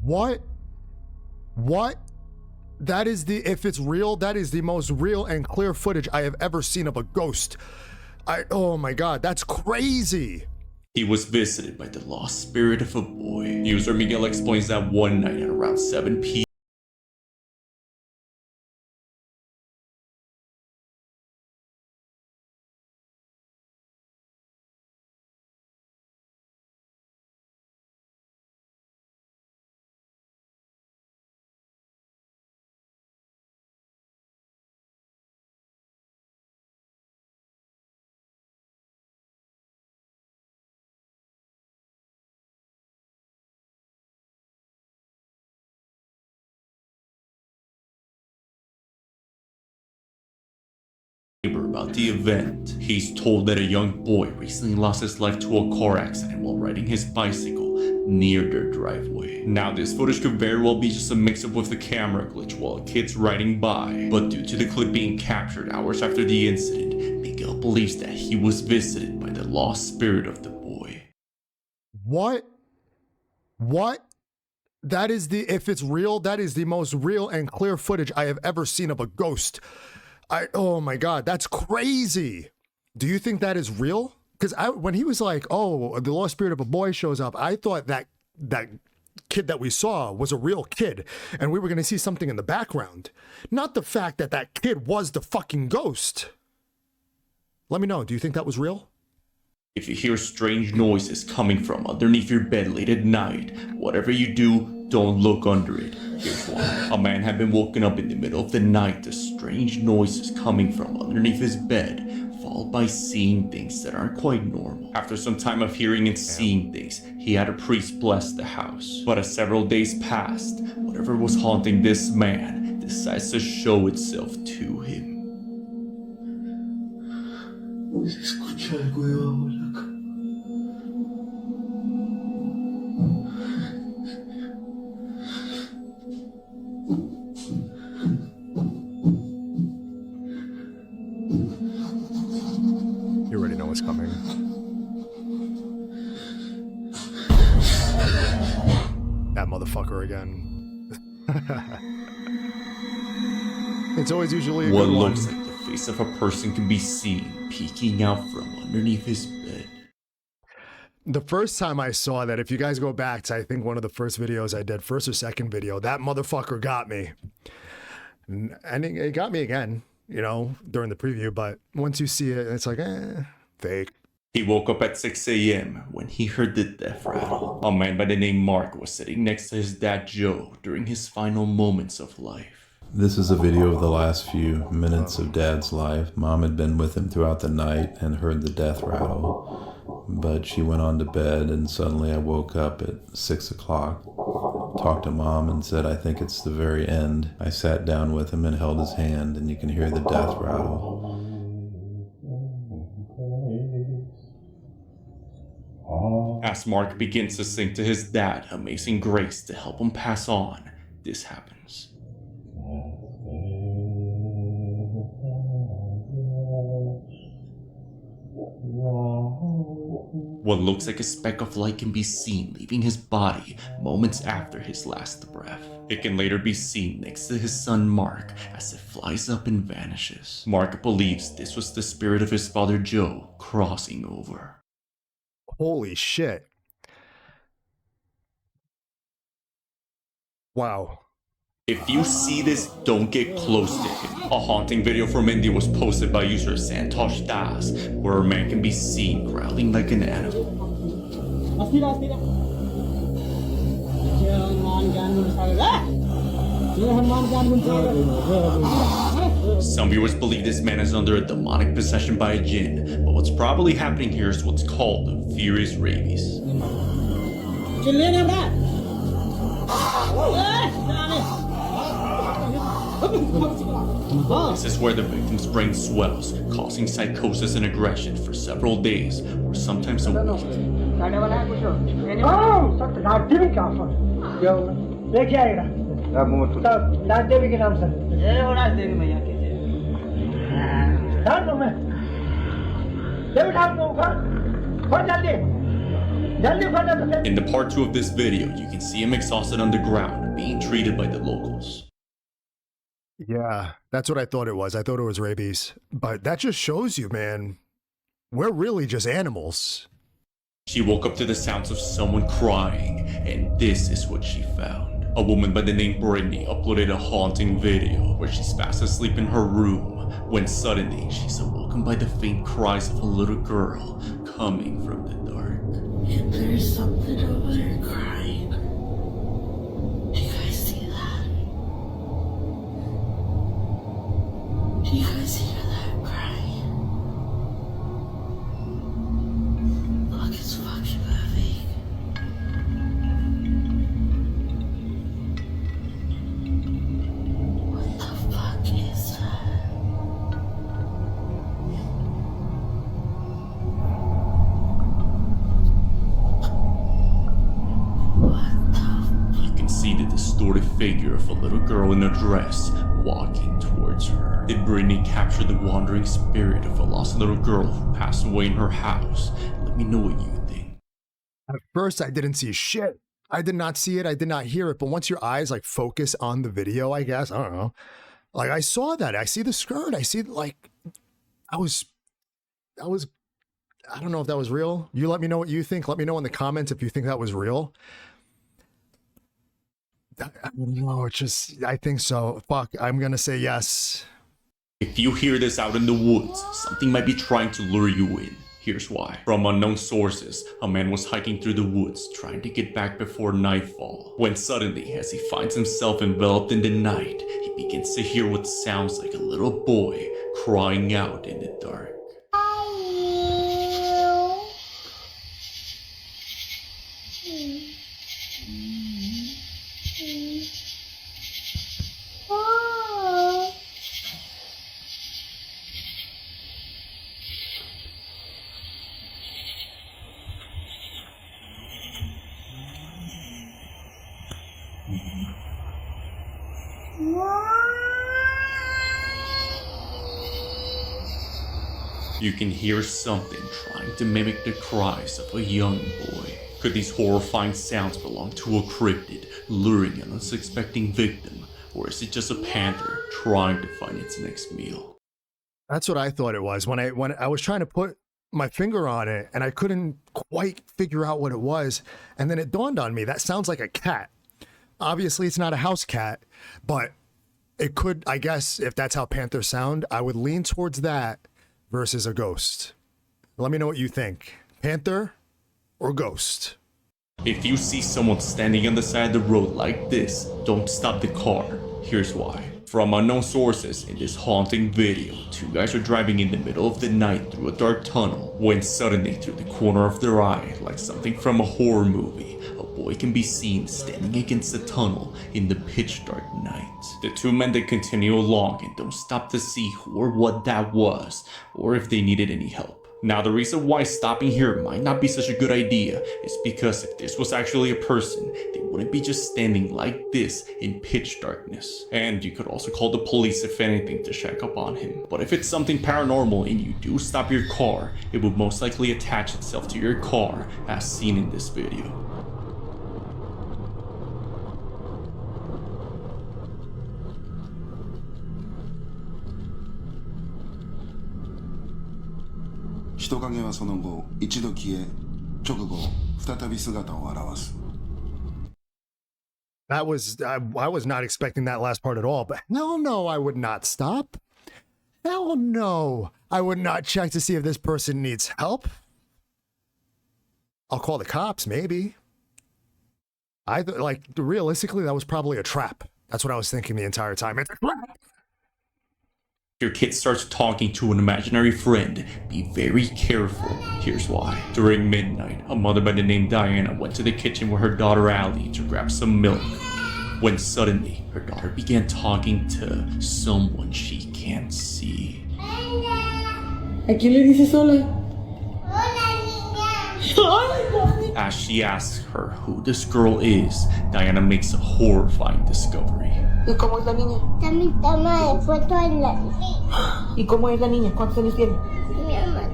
What? What? That is the, if it's real, that is the most real and clear footage I have ever seen of a ghost. Oh my God, that's crazy. He was visited by the lost spirit of a boy. User Miguel explains that one night at around 7 p.m. about the event. He's told that a young boy recently lost his life to a car accident while riding his bicycle near their driveway. Now this footage could very well be just a mix-up with the camera glitch while a kid's riding by, but due to the clip being captured hours after the incident, Miguel believes that he was visited by the lost spirit of the boy. What? What? That is the, if it's real, that is the most real and clear footage I have ever seen of a ghost. Oh my God, that's crazy. Do you think that is real? Because when he was like, oh, the lost spirit of a boy shows up, I thought that kid that we saw was a real kid and we were going to see something in the background. Not the fact that that kid was the fucking ghost. Let me know, do you think that was real? If you hear strange noises coming from underneath your bed late at night, whatever you do, don't look under it. Here's one. A man had been woken up in the middle of the night to strange noises coming from underneath his bed, followed by seeing things that aren't quite normal. After some time of hearing and seeing things, he had a priest bless the house. But as several days passed, whatever was haunting this man decides to show itself to him. Escucha algo de abajo de la cama. You already know what's coming. That motherfucker again. It's always usually a What good one. looks like the face of a person can be seen peeking out from underneath his bed. The first time I saw that, if you guys go back to, I think one of the first videos I did, first or second video, that motherfucker got me. And it got me again, you know, during the preview, but once you see it, it's like, fake. He woke up at 6 a.m. when he heard the death rattle. A man by the name Mark was sitting next to his dad Joe during his final moments of life. This is a video of the last few minutes of Dad's life. Mom had been with him throughout the night and heard the death rattle, but she went on to bed and suddenly I woke up at 6 o'clock, talked to Mom and said, I think it's the very end. I sat down with him and held his hand and you can hear the death rattle. As Mark begins to sing to his dad Amazing Grace to help him pass on, this happens. What looks like a speck of light can be seen leaving his body moments after his last breath. It can later be seen next to his son Mark as it flies up and vanishes. Mark believes this was the spirit of his father Joe crossing over. Holy shit. Wow. If you see this, don't get close to him. A haunting video from India was posted by user Santosh Das, where a man can be seen growling like an animal. Some viewers believe this man is under a demonic possession by a jinn, but what's probably happening here is what's called furious rabies. This is where the victim's brain swells, causing psychosis and aggression for several days, or sometimes a week. In the part 2 of this video, you can see him exhausted on the ground, being treated by the locals. Yeah, that's what I thought it was. I thought it was rabies. But that just shows you, man, we're really just animals. She woke up to the sounds of someone crying, and this is what she found. A woman by the name Brittany uploaded a haunting video where she's fast asleep in her room when suddenly she's awoken by the faint cries of a little girl coming from the dark. There's something over there crying. Do you guys see that? Do you guys hear that crying? Look, it's fucking moving. What the fuck is that? You can see the distorted figure of a little girl in a dress walking towards her. Did Brittany capture the wandering spirit of a lost little girl who passed away in her house? Let me know what you think. At first, I didn't see shit. I did not see it. I did not hear it. But once your eyes like focus on the video, I guess, I don't know. Like I saw that. I see the skirt. I see like, I don't know if that was real. You let me know what you think. Let me know in the comments if you think that was real. I don't know. It's just, I think so. Fuck. I'm going to say yes. If you hear this out in the woods, something might be trying to lure you in. Here's why. From unknown sources, a man was hiking through the woods trying to get back before nightfall, when suddenly, as he finds himself enveloped in the night, he begins to hear what sounds like a little boy crying out in the dark. You can hear something trying to mimic the cries of a young boy. Could these horrifying sounds belong to a cryptid, luring an unsuspecting victim? Or is it just a panther trying to find its next meal? That's what I thought it was. When I was trying to put my finger on it and I couldn't quite figure out what it was. And then it dawned on me, that sounds like a cat. Obviously, it's not a house cat, but it could, I guess, if that's how panthers sound, I would lean towards that versus a ghost. Let me know what you think. Panther or ghost? If you see someone standing on the side of the road like this, don't stop the car. Here's why. From unknown sources, in this haunting video, two guys are driving in the middle of the night through a dark tunnel, when suddenly through the corner of their eye, like something from a horror movie, a boy can be seen standing against the tunnel in the pitch dark night. The two men then continue along and don't stop to see who or what that was, or if they needed any help. Now, the reason why stopping here might not be such a good idea is because if this was actually a person, they wouldn't be just standing like this in pitch darkness. And you could also call the police if anything to check up on him. But if it's something paranormal and you do stop your car, it would most likely attach itself to your car as seen in this video.人影はその後一度消え直後再び姿を現す That was, I was not expecting that last part at all, but hell no, I would not stop. Hell no, I would not check to see if this person needs help. I'll call the cops, maybe. Realistically, that was probably a trap. That's what I was thinking the entire time. It's a trap. Your kid starts talking to an imaginary friend, be very careful. Here's why. During midnight, a mother by the name Diana went to the kitchen with her daughter Allie to grab some milk, when suddenly her daughter began talking to someone she can't see. ¿A quién le dices hola? As she asks her who this girl is, Diana makes a horrifying discovery. ¿Y cómo es la niña? Está mi toma de foto en la ¿Y cómo es la niña? ¿Cuántos años tiene? mi mamá.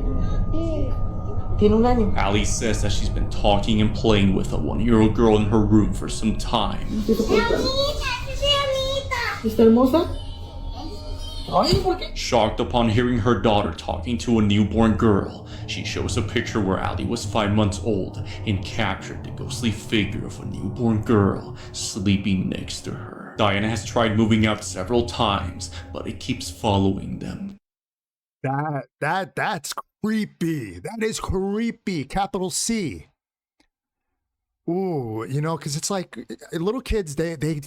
Tiene un año. Ali says that she's been talking and playing with a 1-year-old girl in her room for some time. ¿Está hermosa? Ay, ¿por qué? Shocked upon hearing her daughter talking to a newborn girl, she shows a picture where Ali was 5 months old and captured the ghostly figure of a newborn girl sleeping next to her. Diana has tried moving out several times, but it keeps following them. That's creepy. That is creepy. Capital C. Ooh, you know, because it's like little kids, they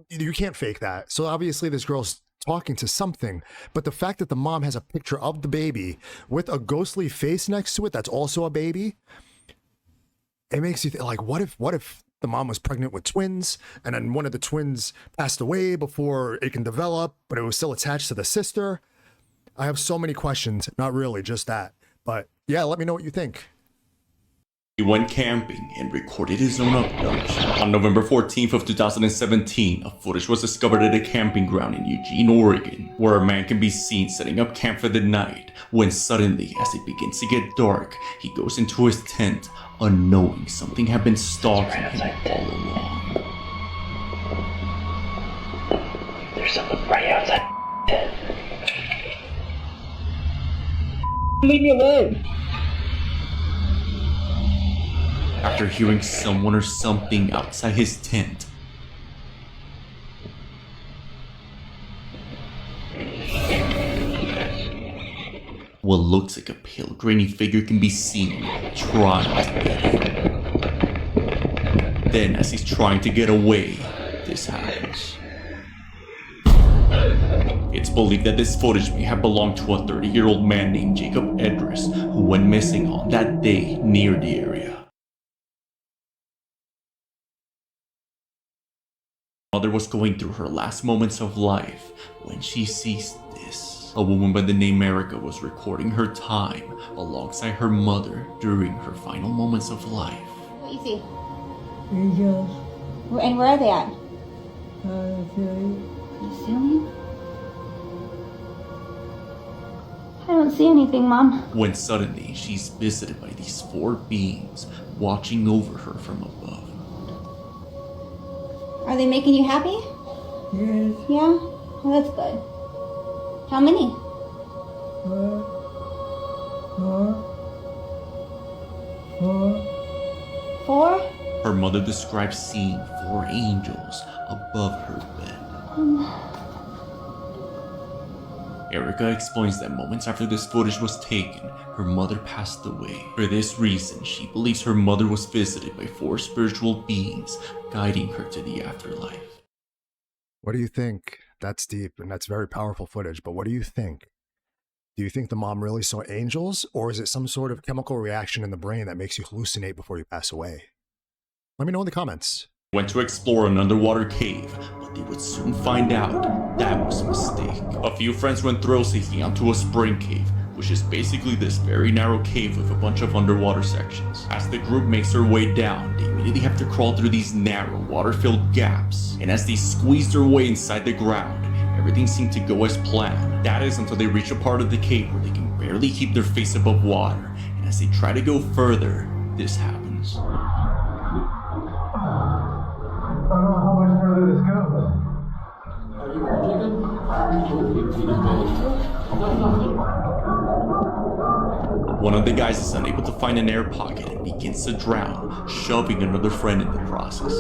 you can't fake that. So obviously this girl's talking to something, but the fact that the mom has a picture of the baby with a ghostly face next to it that's also a baby, it makes you think, like, what if the mom was pregnant with twins and then one of the twins passed away before it can develop, but it was still attached to the sister? I have so many questions. Not really, just that. But yeah, let me know what you think. He went camping and recorded his own abduction. On November 14th of 2017, a footage was discovered at a camping ground in Eugene, Oregon, where a man can be seen setting up camp for the night, when suddenly, as it begins to get dark, he goes into his tent, unknowing something had been stalking him all along. There's someone right outside. Leave me alone. After hearing someone or something outside his tent, what looks like a pale, grainy figure can be seen trying to get him. Then, as he's trying to get away, this happens. It's believed that this footage may have belonged to a 30-year-old man named Jacob Edris, who went missing on that day near the area. Mother was going through her last moments of life when she sees this. A woman by the name Erica was recording her time alongside her mother during her final moments of life. What you see? Angels. And where are they at? Ceiling. The ceiling? I don't see anything, Mom. When suddenly she's visited by these 4 beings watching over her from above. Are they making you happy? Yes. Yeah? Well, that's good. How many? 4? Her mother describes seeing 4 angels above her bed. Erica explains that moments after this footage was taken, her mother passed away. For this reason, she believes her mother was visited by 4 spiritual beings, guiding her to the afterlife. What do you think? That's deep and that's very powerful footage, but what do you think? Do you think the mom really saw angels, or is it some sort of chemical reaction in the brain that makes you hallucinate before you pass away? Let me know in the comments. Went to explore an underwater cave, but they would soon find out that was a mistake. A few friends went thrill seeking onto a spring cave, which is basically this very narrow cave with a bunch of underwater sections. As the group makes their way down, they immediately have to crawl through these narrow, water-filled gaps. And as they squeeze their way inside the ground, everything seemed to go as planned. That is until they reach a part of the cave where they can barely keep their face above water. And as they try to go further, this happens. I don't know how much further this goes. One of the guys is unable to find an air pocket and begins to drown, shoving another friend in the process.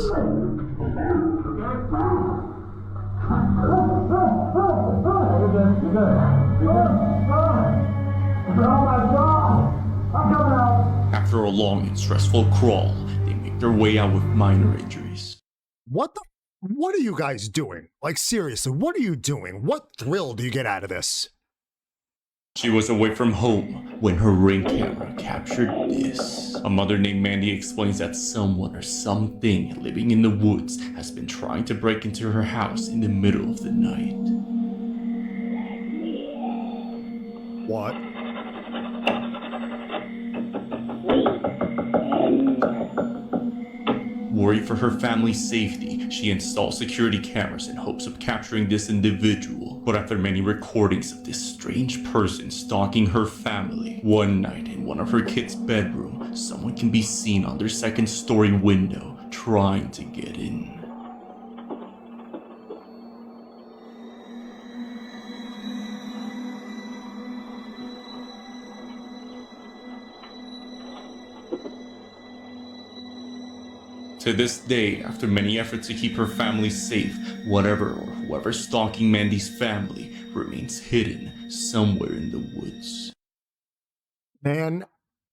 After a long and stressful crawl, they make their way out with minor injuries. What are you guys doing? Like, seriously, what are you doing? What thrill do you get out of this? She was away from home when her Ring camera captured this. A mother named Mandy explains that someone or something living in the woods has been trying to break into her house in the middle of the night. What? Worried for her family's safety, she installed security cameras in hopes of capturing this individual. But after many recordings of this strange person stalking her family, one night in one of her kids' bedroom, someone can be seen on their second-story window trying to get in. To this day, after many efforts to keep her family safe, whatever or whoever's stalking Mandy's family remains hidden somewhere in the woods. Man,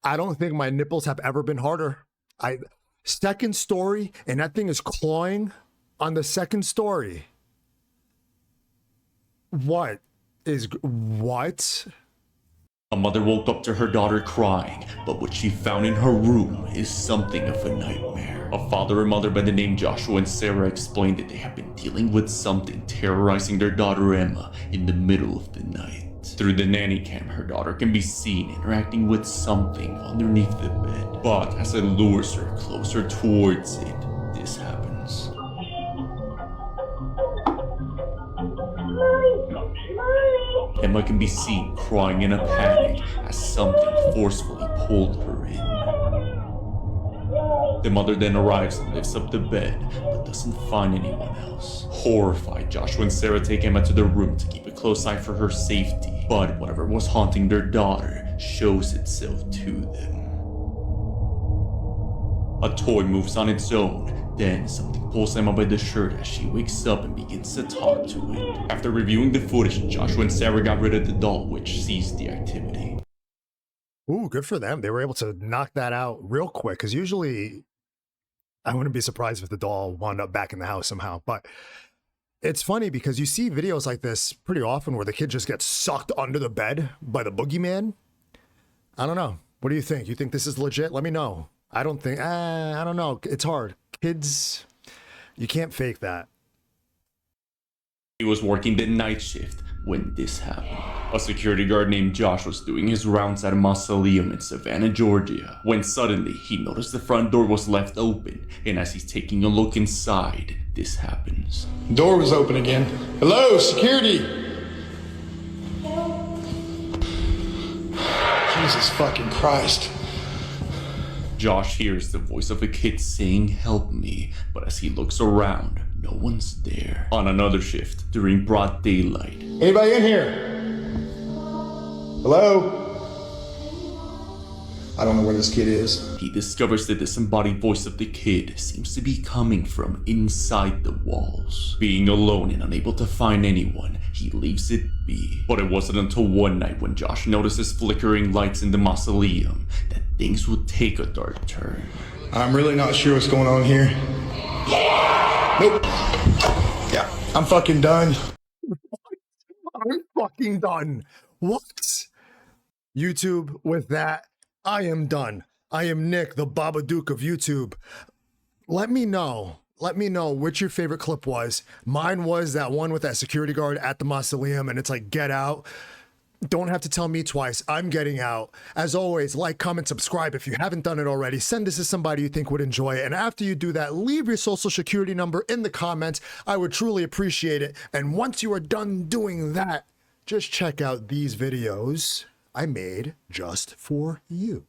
I don't think my nipples have ever been harder. Second story, and that thing is clawing on the second story. What? A mother woke up to her daughter crying, but what she found in her room is something of a nightmare. A father and mother by the name Joshua and Sarah explained that they have been dealing with something terrorizing their daughter Emma in the middle of the night. Through the nanny cam, her daughter can be seen interacting with something underneath the bed, but as it lures her closer towards it, this happens. Emma can be seen crying in a panic as something forcefully pulled her in. The mother then arrives and lifts up the bed, but doesn't find anyone else. Horrified, Joshua and Sarah take Emma to their room to keep a close eye for her safety, but whatever was haunting their daughter shows itself to them. A toy moves on its own, then something pulls Emma by the shirt as she wakes up and begins to talk to it. After reviewing the footage, Joshua and Sarah got rid of the doll, which ceased the activity. Ooh, good for them. They were able to knock that out real quick, because usually I wouldn't be surprised if the doll wound up back in the house somehow. But it's funny because you see videos like this pretty often where the kid just gets sucked under the bed by the boogeyman. I don't know. What do you think? You think this is legit? Let me know. I don't know. It's hard. Kids, you can't fake that. He was working the night shift when this happened. A security guard named Josh was doing his rounds at a mausoleum in Savannah, Georgia, when suddenly he noticed the front door was left open, and as he's taking a look inside, this happens. Door was open again. Hello, security! Jesus fucking Christ. Josh hears the voice of a kid saying, "Help me," but as he looks around, no one's there. On another shift, during broad daylight, Anybody in here? Hello? I don't know where this kid is. he discovers the disembodied voice of the kid seems to be coming from inside the walls. Being alone and unable to find anyone, he leaves it be. But it wasn't until one night when Josh notices flickering lights in the mausoleum that things would take a dark turn. I'm really not sure what's going on here. Nope. Yeah, I'm fucking done. I'm fucking done. What? YouTube, with that, I am done. I am Nick, the Babadook of YouTube. Let me know which your favorite clip was. Mine was that one with that security guard at the mausoleum, and it's like, get out. Don't have to tell me twice. I'm getting out. As always, like, comment, subscribe if you haven't done it already. Send this to somebody you think would enjoy it. And after you do that, leave your social security number in the comments. I would truly appreciate it. And once you are done doing that, just check out these videos I made just for you.